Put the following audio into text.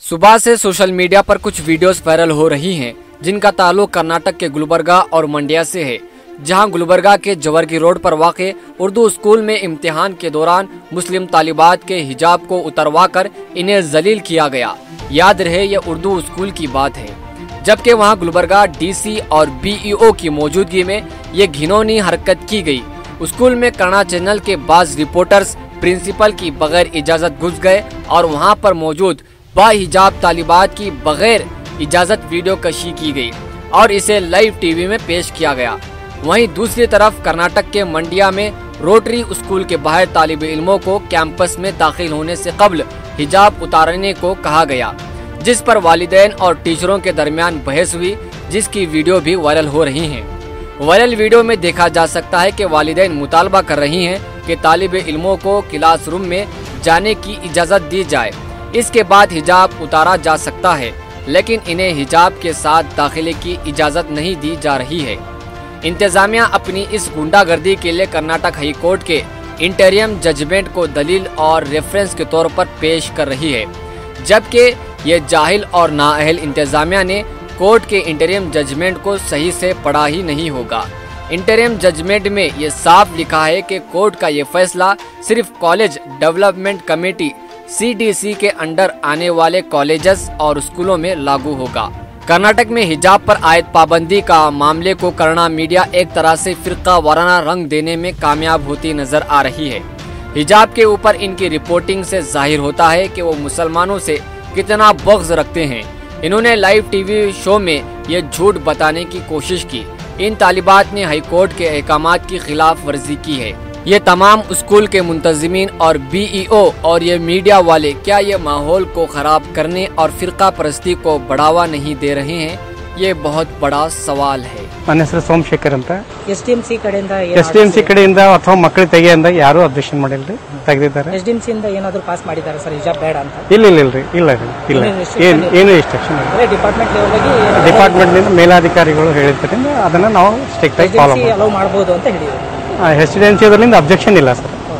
सुबह से social media पर कुछ वीडियोस वायरल हो रही हैं, जिनका ताल्लुक कर्नाटक के गुलबर्गा और मंड्या से है। जहां गुलबर्गा के जवर्गी रोड पर वाक़े उर्दू स्कूल में इम्तिहान के दौरान मुस्लिम तालिबात के हिजाब को उतरवाकर इन्हें जलील किया गया। याद रहे ये उर्दू स्कूल की बात है, जबकि वहां गुलबर्गा डीसी और बीईओ की मौजूदगी में ये घिनौनी हरकत की गई। स्कूल में कन्नड़ चैनल के बाज़ रिपोर्टर्स प्रिंसिपल की बगैर इजाजत घुस गए और वहां पर मौजूद बाहिजाब तालिबात की बगैर इजाजत वीडियो कशी की गई और इसे लाइव टीवी में पेश किया गया। वहीं दूसरी तरफ कर्नाटक के मंड्या में रोटरी स्कूल के बाहर तालिब इल्मों को कैंपस में दाखिल होने से कब्ल हिजाब उतारने को कहा गया, जिस पर वालिदैन और टीचरों के दरमियान बहस हुई, जिसकी वीडियो भी वायरल हो रही है। वायरल वीडियो में देखा जा सकता है कि वालिदैन मुतालबा कर रही हैं कि तालिब इल्मों को क्लासरूम में जाने की इजाज़त दी जाए, इसके बाद हिजाब उतारा जा सकता है, लेकिन इन्हें हिजाब के साथ दाखिले की इजाज़त नहीं दी जा रही है। इंतजामिया अपनी इस गुंडागर्दी के लिए कर्नाटक हाई कोर्ट के इंटरियम जजमेंट को दलील और रेफरेंस के तौर पर पेश कर रही है, जबकि ये जाहिल और नाअहल इंतजामिया ने कोर्ट के इंटरियम जजमेंट को सही से पढ़ा ही नहीं होगा। इंटरियम जजमेंट में ये साफ लिखा है कि कोर्ट का ये फैसला सिर्फ कॉलेज डेवलपमेंट कमेटी CDC के अंडर आने वाले कॉलेजेस और स्कूलों में लागू होगा। कर्नाटक में हिजाब पर आयत पाबंदी का मामले को कन्नड़ मीडिया एक तरह से फिरका वाराना रंग देने में कामयाब होती नजर आ रही है। हिजाब के ऊपर इनकी रिपोर्टिंग से जाहिर होता है कि वो मुसलमानों से कितना बग़्ज़ रखते हैं। इन्होंने लाइव टीवी शो में ये झूठ बताने की कोशिश की। इन तालिबात ने हाई कोर्ट के अहकामात की खिलाफ वर्जी की है। ये तमाम स्कूल के मुंतजिमीन और बीईओ और ये मीडिया वाले क्या ये माहौल को ख़राब करने और फ़िरका परस्ती को बढ़ावा नहीं दे रहे हैं? ये बहुत बड़ा सवाल है। ನನ್ನ ಹೆಸರು ಸೋಮಶೇಖರ್ ಅಂತ SDMC ಕಡೆಯಿಂದ ಅಥವಾ ಮಕ್ಕಳ ತೆಗೆಯಿಂದ ಯಾರು ಅಬ್ಜೆಕ್ಷನ್ ಮಾಡಿಲ್ರಿ, ತೆಗೆದಿದ್ದಾರೆ. SDMC ಇಂದ ಏನಾದರೂ ಪಾಸ್ ಮಾಡಿದ್ದಾರೆ ಸರ್ ಹಿಜಾಬ್ ಬೇಡ ಅಂತ? ಇಲ್ಲ ಏನು ರಿಸ್ಟ್ರಿಕ್ಷನ್ ಇಲ್ಲ. ಡಿಪಾರ್ಟ್ಮೆಂಟ್ ಲೆವೆಲ್ಗೆ ಡಿಪಾರ್ಟ್ಮೆಂಟ್ ನಿಂದ ಮೇಲಾಧಿಕಾರಿಗಳು ಹೇಳಿದ್ದರಿಂದ ಅದನ್ನ ನಾವು ಸ್ಟ್ರಿಕ್ಟ್ ಆಗಿ ಫಾಲೋ ಅಲೋ ಮಾಡಬಹುದು ಅಂತ ಹೇಳಿದ್ರು. SDMC ಅದರಿಂದ ಅಬ್ಜೆಕ್ಷನ್ ಇಲ್ಲ ಸರ್.